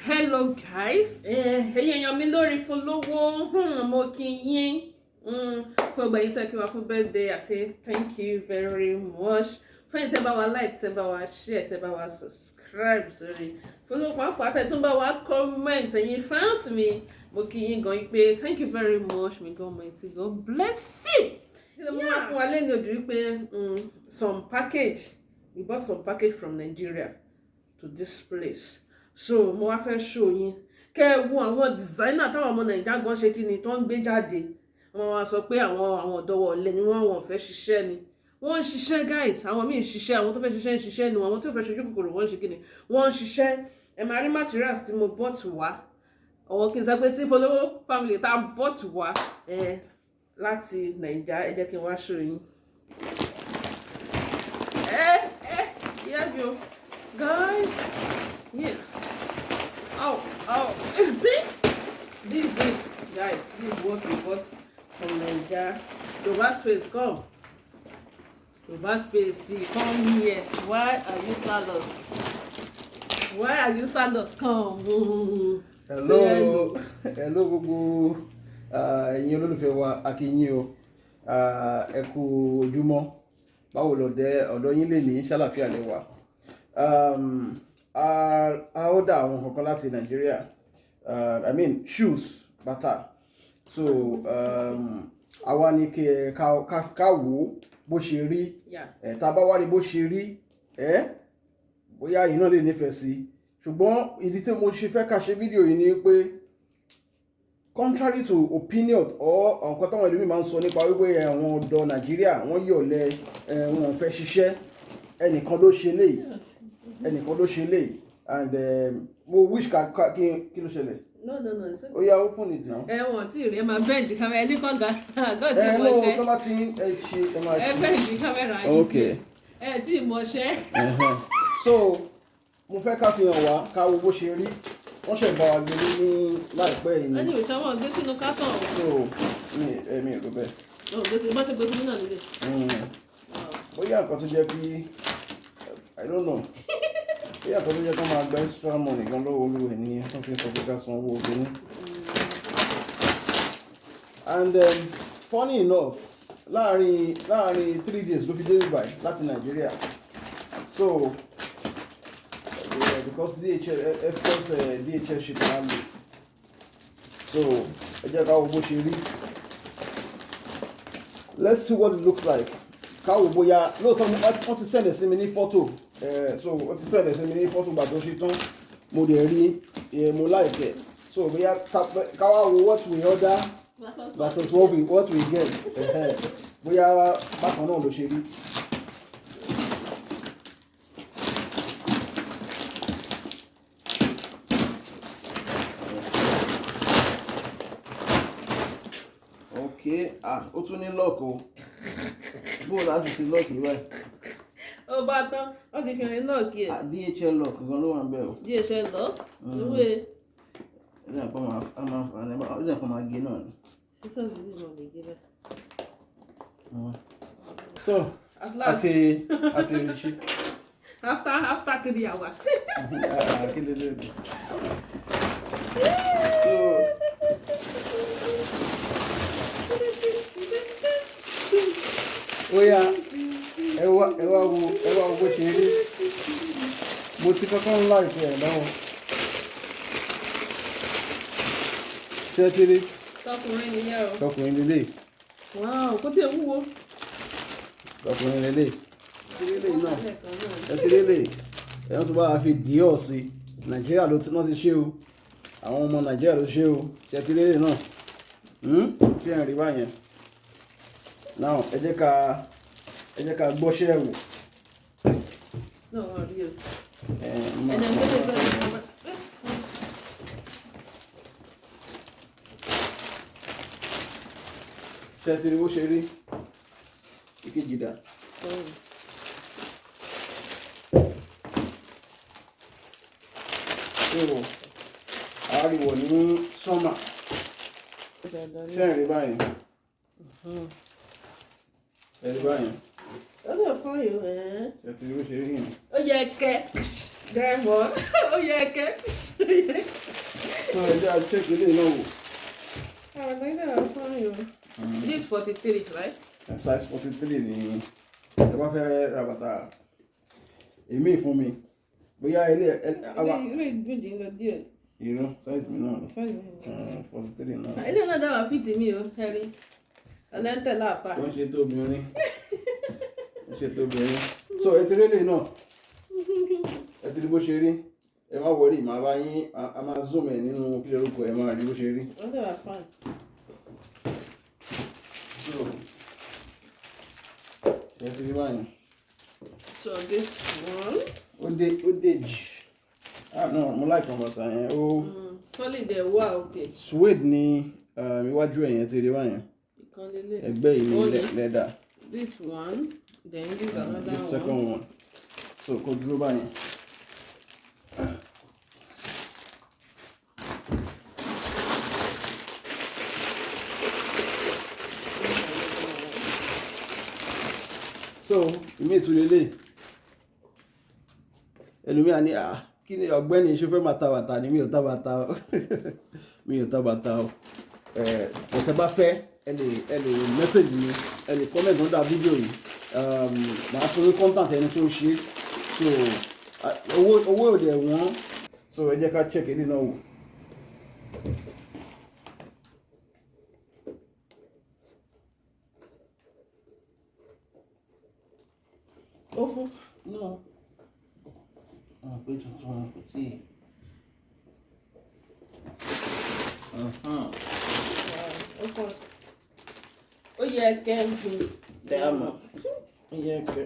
Hello guys, èèyàn mi lórí follow mo kí yín fún ọgbà yín tẹ́ kí wá fún birthday. I say thank you very much. Fún ẹ̀yin tẹ́ bá wa like, tẹ́ bá wa share, tẹ́ bá wa subscribe sórí follow pàápàá tẹ́ tún bá wa comment ẹ̀yin fans mi. Mo kí yín gan pé thank you very much. May God Almighty God bless you. Mo wá fún wa lẹ́nu ojú pé some package, we bought some package from Nigeria to this place. So mo wá fẹ́ show yín kẹ́ wo àwọn designer táwọn ọmọ Nàìjíríà gan ṣe kí ni tó ń gbé jáde. Wọ́n wá sọ pé àwọn ọ̀dọ́wọ̀ ọ̀lẹ ni wọ́n fẹ́ ṣiṣẹ́ ni. Wọ́n ń ṣiṣẹ́ guys, àwọn míì ń ṣiṣẹ́, àwọn tó fẹ́ ṣiṣẹ́ ń ṣiṣẹ́ ni, àwọn tó fẹ́ ṣojú kòkòrò wọ́n ń ṣe kí ni wọ́n ń ṣiṣẹ́. Ẹ máa rí materials tí mo bought wá, ọ̀wọ́ kí n sọ pé tí Follow family tá bought wá láti Nàìjíríà. Ẹ jẹ́ kí n wá show yín. Yeah, guys, yeah. Oh, see? This is it, guys. This is what we bought from Nigeria. Yoruba space, come. Yoruba space, see, come here. Why are you salads? Why are you salads? Come. Hello, hello, gbogbo ẹ̀yin olólùfẹ́ wa, a kí yín o. Ẹ kú ojúmọ́. Báwo lọ̀dọ̀ yín lè ní ṣàlàfíà lẹ wà. A order àwọn kankan láti Nigeria. I mean shoes, bàtà. So àwa ní ká wò bó ṣe rí. Tá bá wá rí bó ṣe rí, bóyá yín náà lè nífẹ̀ẹ́ sí. Ṣùgbọ́n ìdí tí mo ṣe fẹ́ ká ṣe fídíò yìí ni pé contrary to opinion or nǹkan táwọn ẹlòmíì máa ń sọ nípa wípé àwọn ọ̀dọ́ Nàìjíríà wọ́n yọ̀lẹ, wọn ò fẹ́ ṣiṣẹ́, ẹnìkan ló ṣe léyìí, and mo wish kí ló ṣẹlẹ̀. No. Oh yeah, open it now. Wọ́n ti rí ẹ máa bend camera ẹni kan ga gọ́ọ̀dì mọ̀ṣẹ́. No, tó bá ti ṣe ẹ máa ṣe. Bend camera yìí. Okay. Tí mọ̀ṣẹ́. So mo fẹ́ ká fi hàn wá ká wo bó ṣe rí. Wọ́n ṣẹ̀ bá wa gbé ní láìpẹ́ yìí ni. Ẹni òṣà wọn gbé sínú kátàn. So mi ò rò bẹ́ẹ̀. Gbèsè bọ́tẹ̀ gbèsè náà nílé. Bóyá nǹkan tó jẹ́ bí I don't know. Bóyá nǹkan tó jẹ́ kó máa gba extra money gan lọ́wọ́ olúwe ní wọ́n fi sọ pé ká san owó obìnrin. And funny enough, láàrin 3 days ló fi dé Dubai láti Nigeria. So because DHL express DHL ship máa ń lò. So ẹ jẹ́ ká wo bó ṣe rí. Let's see what it looks like. Káwò bóyá lóòótọ́ wọ́n ti send sí mi ní photo. So wọ́n ti send sí mi ní photo gbà tó ṣe tán. Mo dẹ̀ rí mo like it. So bóyá káwá wo what we order versus what we get. Bóyá bákan náà ló ṣe rí. Okay, ó tún ní lock o. Bó láti fi lock yìí báyìí. Ó bá tán, wọ́n ti fi hàn lock yẹ. DHL lock gan ló wà ń bẹ̀ o. DHL lock? Ìwé. Ẹ̀dá nǹkan máa gé náà ni. Sísọ ìdílé náà lè gé bẹ́ẹ̀. So, àti ríṣí. After 3 hours. Kí lè lè dùn. So, oya ẹ wá wo bó ṣe rí. Mo ti kọ́kọ́ ń láìpẹ́ ẹ̀ náà. Ṣé ti rí? Tọkùnrin nìyẹn o. Tọkùnrin lélẹ̀. Wow, kó tí ẹ wúwo. Tọkùnrin lélẹ̀. Ẹ ti rí lè. Ẹ̀yàn tó bá fi díọ̀ sí. Nàìjíríà ló ti ṣe o. Àwọn ọmọ Nàìjíríà ló ṣe o. Ṣé ti rí lè náà? Ṣé ẹ̀ rí báyẹn? Now ẹ jẹ́ ká gbọ́ṣẹ́ wò. No, rí o. Ṣé ti rí bó ṣe rí? Ìkejì dà. So àríwọ̀ ní sọ́mà. Ṣé ẹ̀ rí báyìí? Ẹ rí báyìí. Ó lè fún yìí. Ẹ ti rí bó ṣe rí yìí. Ó yẹ kẹ́. Then what? Oh yeah, okay. So I check it now. I think I'll find you. This is 43, right? Size 43 ni. Ẹ bá fẹ́ ra bàtà. Èmi fún mi. Bóyá ilé you know, size mi náà. 43 náà. Ilé náà dáwà fit mi o, Harry. Ẹlẹ́ntẹ̀ láàfà. Wọ́n ṣe tó obìnrin. Wọ́n ṣe tó obìnrin. So ẹ ti rí lè náà. Ẹ ti rí bó ṣe rí. Ẹ má worry, màá bá yín a máa zoom ẹ̀ nínú kí lórúkọ ẹ máa rí bó ṣe rí. Wọ́n dáwà fine. So ẹ ti rí báyìí. So this one. Ó dé jì. No, mo like ọmọ bàtà yẹn. Ó solid ẹ̀ wà okay. Suede ni iwájú ẹ̀yẹn ti rí báyìí. Ẹgbẹ́ yìí ni leather. This one, then this another the second one. So kò dúró báyìí. So ìmí ìtúlélẹ̀ ẹlòmíà ní kí ni ọ̀gbẹ́ni ṣe fẹ́ máa ta bàtà ni mi ò ta bàtà o mi ò ta bàtà o ọ̀tẹ̀ bá fẹ́ ẹ lè message mi ẹ lè comment under fídíò yìí màá fún yín contact ẹni tó ṣe so owó òde wọ́n so ẹ jẹ́ ká check ilé náà wò. Ó fún. No. Pé tuntun kò tí ì. Ó yẹ kẹ́ ń fi Dẹ́mọ̀. Ó yẹ kẹ́.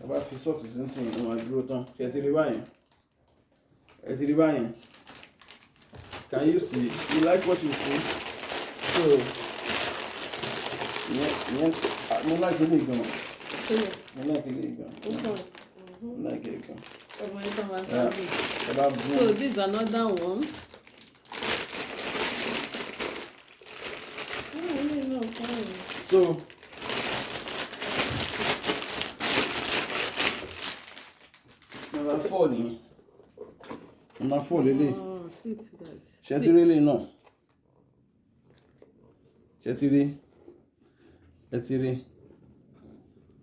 Ẹ bá fi sọ́ọ̀tì sínsìn ìwọ̀n àdúró tán. Ṣé ẹ ti rí báyìí? Ẹ ti rí báyìí? Can you see? You like what you see? So, mo like ilé gan. Mo like ilé gan. Mo like it gan. So this is another one. So number 4 ni. Number 4 lele. Sit guys. Ṣé ti rí lè náà? Ṣé ti rí? Ṣé ti rí?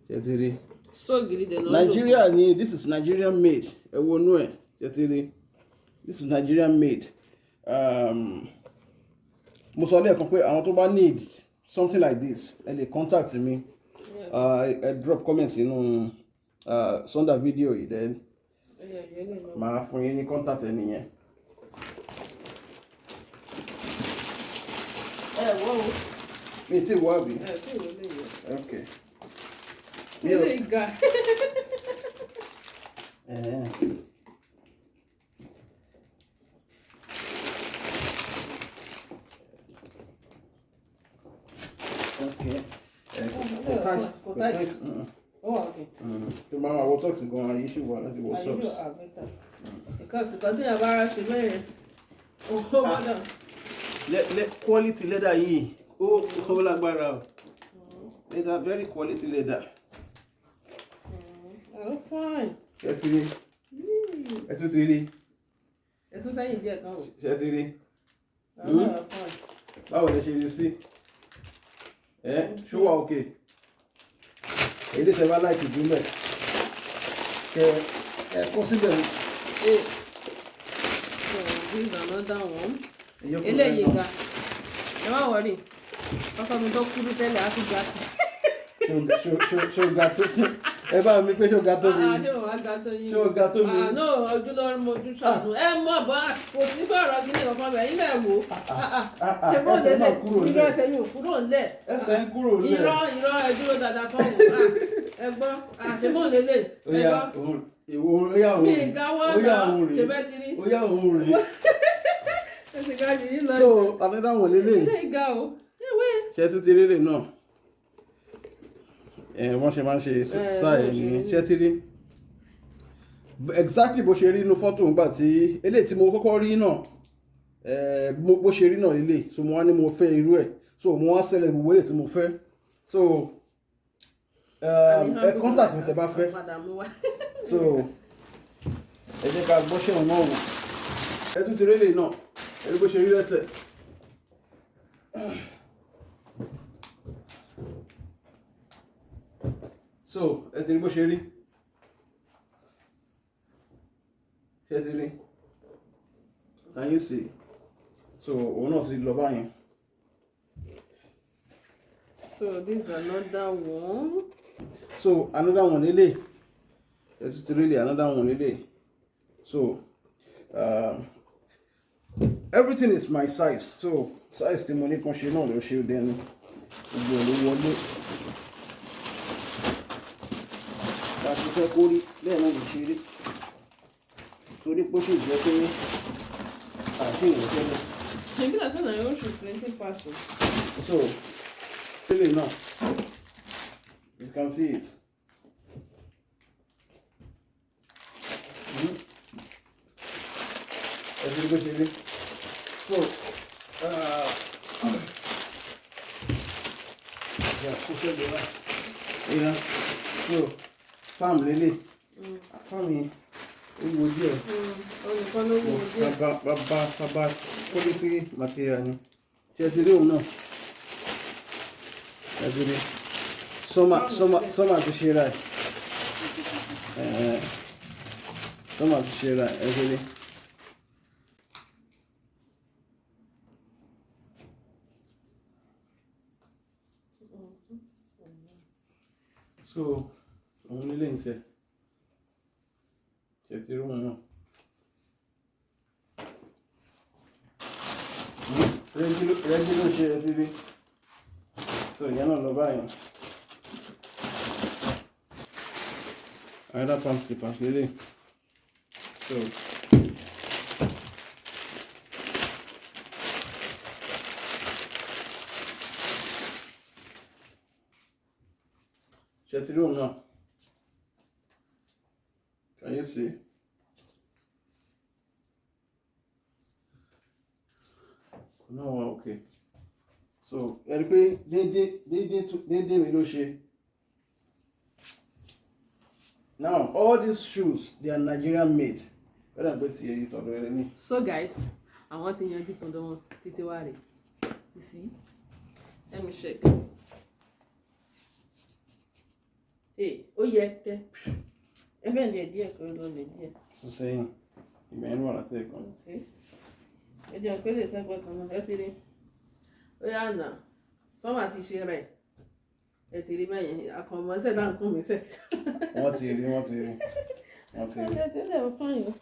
Ṣé ti rí? So gidi de no. Nigeria ni, this is Nigerian made. Ẹ wo nú ẹ̀. Ṣé ti rí? This is Nigerian made. Mo sọ lẹ́ẹ̀kan pé àwọn tó bá need something like this, ẹ lè contact me. Drop comments nínú Sunday video yìí then. Màá fún yín ní contact ẹni yẹn. Whoa. Mi ti wọ àbí? Tí wo lè yẹ. Okay. Ilé ga. Okay. Tight. Oh, okay. Tó máa wọ socks gan ayé ṣì wà láti wọ socks. Because tí a bá ra ṣe bẹ́ẹ̀ ó gbọ́dọ̀. Quality leather yìí ó lágbára o. Leather, very quality leather. Oh, fine. Ṣé ti rí? Ẹ tún ti rí? Ẹ̀sùn sẹ́yìn díẹ̀ kan o. Ṣé ti rí? Fine. Báwo lẹ ṣe rí sí? Ṣó wà òkè? Èdè tẹ bá láìkì jù mẹ́. Ẹ kọ́ síbẹ̀. So this is another one. Eléyìí ga. Ẹ má wọrí. Ọkọ mi tó kúrú tẹ́lẹ̀ á tún ga sí. Ṣó ga tó ṣe? Ẹ bá mi pé ṣó ga tó mi. Ṣé mo wá ga tó yín? Ṣó ga tó mi? No, ojú lọ́rùn mo ojú ṣàánú. Ẹ mọ̀ bọ́ kò sí bọ̀rọ̀ kí ni ọ̀kan bẹ̀ yín náà wò. Ṣé mo lè lẹ̀? Irọ́ ẹsẹ̀ mi ò kúrò ńlẹ̀. Ẹsẹ̀ ń kúrò ńlẹ̀. Irọ́ ẹ dúró dáadáa fún òun. Ẹ gbọ́, ṣé mo lè lè? Ẹ gbọ́. Ìwọ óyá òun rè. Mi ìgáwọ́ náà ṣe bẹ́ẹ̀ ti rí. Óyá òun rè. Ẹ sì ká jù yín lọ. So another one lélẹ̀. Ilé ìga o. Ṣé tún ti rí lè náà? Wọ́n ṣe máa ń ṣe sáà ẹ̀ nìyẹn. Ṣé ti rí? Exactly bó ṣe rí inú fọ́tò ńgbà tí eléyìí tí mo kọ́kọ́ rí náà bó ṣe rí náà lélẹ̀. So mo wá ní mo fẹ́ irú ẹ̀. So mo wá ṣẹlẹ̀ gbogbo eléyìí tí mo fẹ́. So ẹ contact mi tẹ́ bá fẹ́. So ẹ jẹ́ ká gbọ́ṣẹ́ òun náà wò ẹ tún ti rélé náà ẹ rí bó ṣe rí lẹ́sẹ̀. So ẹ ti rí bó ṣe rí ṣe ti rí can you see so òun náà ti lọ báyìí. So this is another one. So another one lele it's really another one lele. So everything is my size. So size tí mo ní kan ṣe náà ló ṣe then gbogbo ló wọlé bá ti fẹ́ kó rí bẹ́ẹ̀ náà ló ṣe rí torí pé ó ṣe jẹ́ pé àti ìwé tẹ́lẹ̀. Maybe that's when I want to plenty parcel. So really now you can see it. Everybody. So yeah, so farm lele farm owó díẹ̀ bàbá quality material ni ṣe ti rí òun náà ẹ ti rí sọ́mà ti ṣe ra ẹ̀ sọ́mà ti ṣe ra ẹ ti rí. So òun nílé ń tẹ ṣe ti rí òun náà rẹ́gí ló ṣe ẹ ti rí. So ìyẹn náà lọ báyìí another palm slippers lélẹ̀. So ṣe ti rí òun náà can you see. No, okay. So ẹ rí pé déédéé mi ló ṣe. Now all these shoes they are Nigerian made. Whether I'm going to hear it or not. So guys, I want to yanjú tọ̀dọ̀ wọn títí wá rè. You see? Let me check. Hey, ó yẹ kẹ́. Ẹ bẹ́ẹ̀ ni díẹ̀ kó lọ lè díẹ̀. So saying, ìgbà yẹn wà láti ẹ̀kọ́. Okay. Ẹ jẹ́ pé lè sẹ́gbọ̀n kan náà. Ẹ ti rí. Ó yà nà. Sọ́mà ti ṣe rẹ̀. Ẹ ti rí bẹ́yẹn. Àkànmọ́ ṣẹ̀ bá ń kún mi ṣẹ̀. Wọ́n ti rí. Ẹ tẹ́lẹ̀ ó fáyọ̀.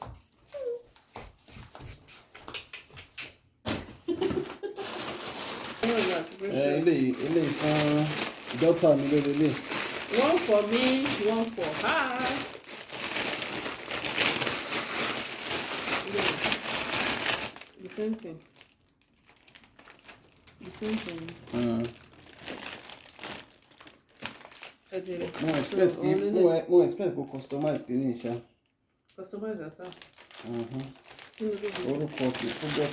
Eléyìí fún dọ́tà mi lélẹ̀. One for me, one for her. Yeah. The same thing. Mo expect kó customize kìíní ìṣá. Customize yourself. Orúkọ kì í fúnjọ́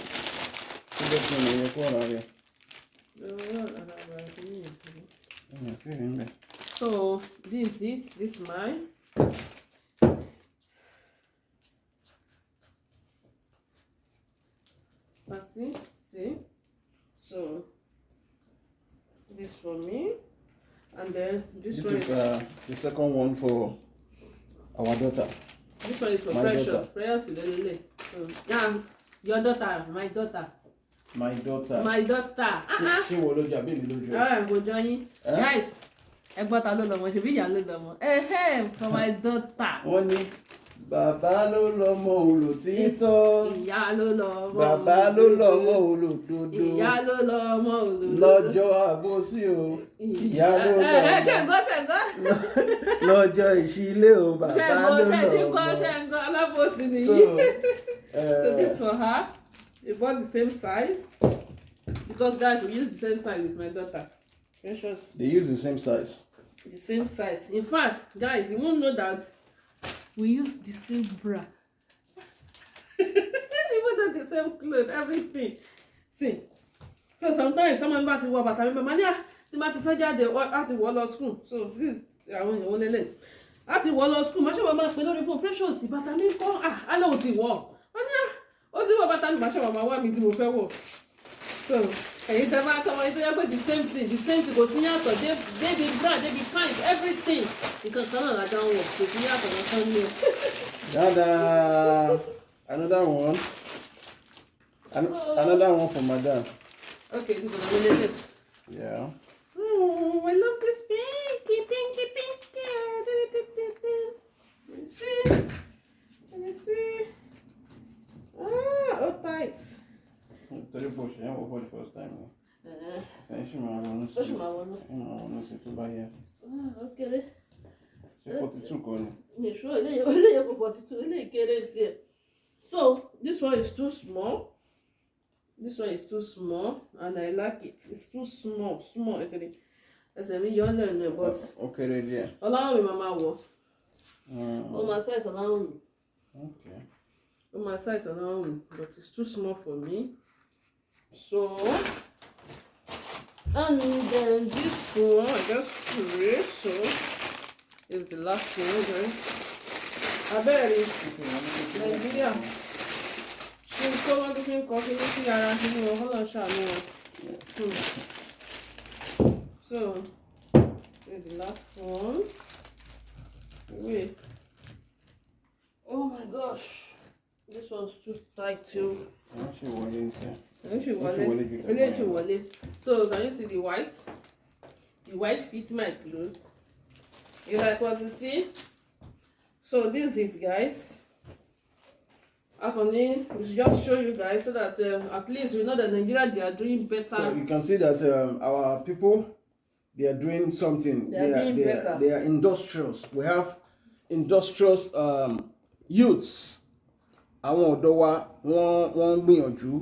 kí ọ̀nà yẹ kó ọ̀rá rẹ̀. So this is it. This is mine. See. So this for me, and then this one is the second one for our daughter. This one is for my Precious. Daughter. Precious, so, yeah, your daughter, my daughter. My daughter. My daughter. Ṣé wo lójú àbí mi lójú? Mo jọ yín. Guys, ẹ gbọ́ ta ló lọ́mọ, ṣe bí ìyá ló lọ́mọ. For my daughter. Wọ́n ní bàbá ló lọ́mọ olòtítọ́. Ìyá ló lọ́mọ. Bàbá ló lọ́mọ olòdodo. Ìyá ló lọ́mọ olòdodo. Lọ́jọ́ àbòsí o. Ìyá ló lọ́mọ. Ṣẹ̀ngọ́. Lọ́jọ́ ìṣílé o. Bàbá ló lọ́mọ. Ṣẹ̀ngọ́ alábòsí nìyí. So this for her. We bought the same size because guys, we use the same size with my daughter. Precious. They use the same size. The same size. In fact, guys, you won't know that we use the same bra. Even though the same clothes, everything. See. So sometimes someone back to work, but I remember, yeah, the matter for jáde at the wall of school. So this is our own lele. láti wọ̀ lọ school máa ṣe wọ́n máa pè lórí fún precious bàtà mi kọ́ alẹ́ ò ti wọ̀ wọ́n ní ó ti wọ̀ bàtà mi máa ṣe wọ́n máa wá mi tí mo fẹ́ wọ̀ so ẹ̀yin tẹ́ bá tọmọ yín tó yẹ pé the same thing kò sí yàtọ̀ débi brand débi pint everything nǹkan kan náà lájà ń wọ̀ kò sí yàtọ̀ lọ́sàn ní o. Dada, another one for madam. Okay, this is another one. Yeah. Oh, I love this pinky. Let me see. Oh, tight. Tell you push, yeah, for the first time. She want to see to buy here. Okay. She 42 going. Me sure, only 42. Only get here. So this one is too small. This one is too small, and I like it. It's too small. Actually, as I mean, you're learning, but okay, yeah. Allow me, Mama. Oh, my size allow me. Okay. Oh, my size allow me, but it's too small for me. So, and then this one I just put. So, is the last one, guys. I bet it's Nigeria. She's going to drink coffee with the Arab. Hold on, so, is the last one. Wait. Oh my gosh. This one's too tight too. So can you see the white? The white fits my clothes. You like what you see? So this is it, guys. We should just show you guys so that at least we know that Nigeria, they are doing better. So you can see that our people, they are doing something. They are industrious. We have industrious youths. Àwọn ọ̀dọ́ wa wọ́n gbìyànjú.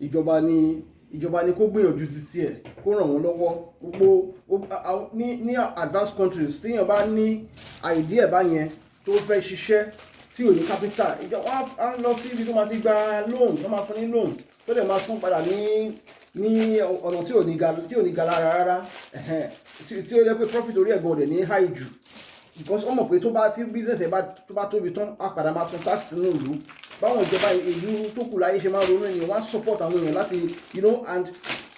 Ìjọba ni kó gbìyànjú títí ẹ̀ kó ràn wọ́n lọ́wọ́. Gbogbo ní advanced countries tíyàn bá ní idea báyẹn tó fẹ́ ṣiṣẹ́ tí ò ní capital, ìjọba á lọ sí ibi tó máa ti gba loan, tó máa fún ní loan, tó dẹ̀ máa san padà ní ọ̀nà tí ò ní ga lára rárá. Tí ó yẹ pé profit orí ẹ̀gbọ́n rẹ̀ ní high jù. Because ó mọ̀ pé tí business ẹ̀ tó bá tóbi tán á padà máa san tax nínú ìlú. Báwọn ìjọba ìlú tó kù láyé ṣe máa ronú ni wọ́n á support àwọn èèyàn láti and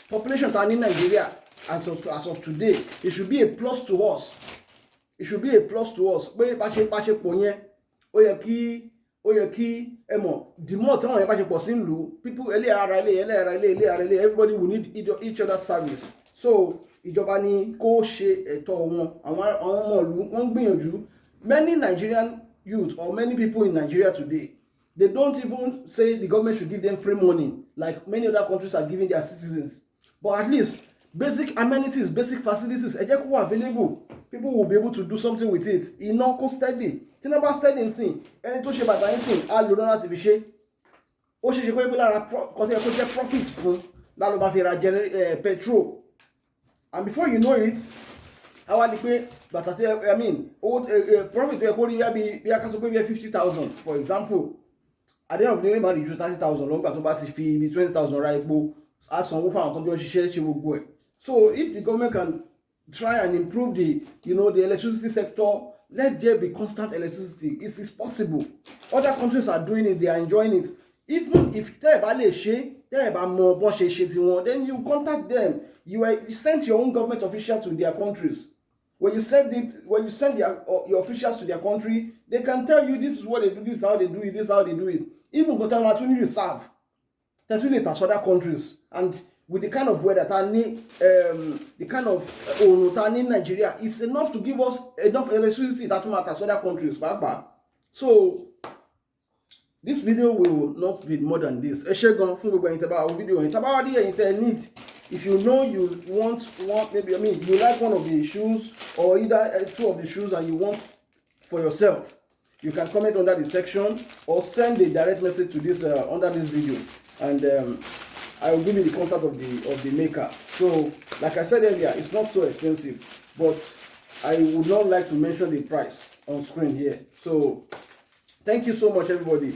population ta ní Nigeria as of today, it should be a plus to us. It should be a plus to us. Pé bá ṣe pọ̀ yẹn ó yẹ kí ẹ mọ̀ the more tí àwọn yẹn bá ṣe pọ̀ sí ìlú, people ẹlẹ́yàrá ilé everybody will need each other's service. So ìjọba ni kó ṣe ẹ̀tọ́ wọn. Àwọn ọmọ ìlú wọ́n gbìyànjú. Many Nigerian youth or many people in Nigeria today, they don't even say the government should give them free money like many other countries are giving their citizens. But at least basic amenities, basic facilities, ẹ jẹ́ kó wà available. People will be able to do something with it. Iná kó steady. Tí iná bá steady nsìn, ẹni tó ṣe bàtà nsìn á lò náà láti fi ṣe. Ó ṣe kó yẹ pé lára kọ́tẹ́ kó jẹ́ profit fún lálọ́ máa fi ra petrol. And before you know it, àwa ni pé bàtà tí owó profit tó yẹ kó rí bí a ká sọ pé bí 50,000 for example. At the end of the day, máa rí ju 30,000 lọ́gbà tó bá ti fi bí 20,000 ra epo á sanwó fún àwọn tó ń jọ ṣiṣẹ́ ṣe gbogbo ẹ̀. So if the government can try and improve the electricity sector, let there be constant electricity. It is possible. Other countries are doing it, they are enjoying it. Even if tẹ́ ẹ̀ bá lè ṣe, tẹ́ ẹ̀ bá mọ bọ́n ṣe ṣe tiwọn, then you contact them. You send your own government officials to their countries. When you send your officials to their country, they can tell you this is what they do, this is how they do it, this is how they do it. Even go tell them to reserve. That's really to other countries. And with the kind of weather the kind of in Nigeria, it's enough to give us enough electricity that matters other countries. So this video will not be more than this. Video need. If you know you want maybe you like one of the shoes or either two of the shoes and you want for yourself, you can comment under the section or send a direct message to this under this video, and I will give you the contact of the maker. So like I said earlier, it's not so expensive, but I would not like to mention the price on screen here. So thank you so much, everybody.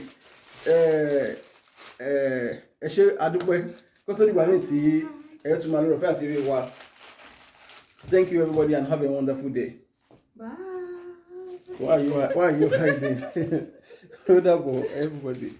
Thank you, everybody, and have a wonderful day. Bye. Why are you hiding? Hold up, everybody.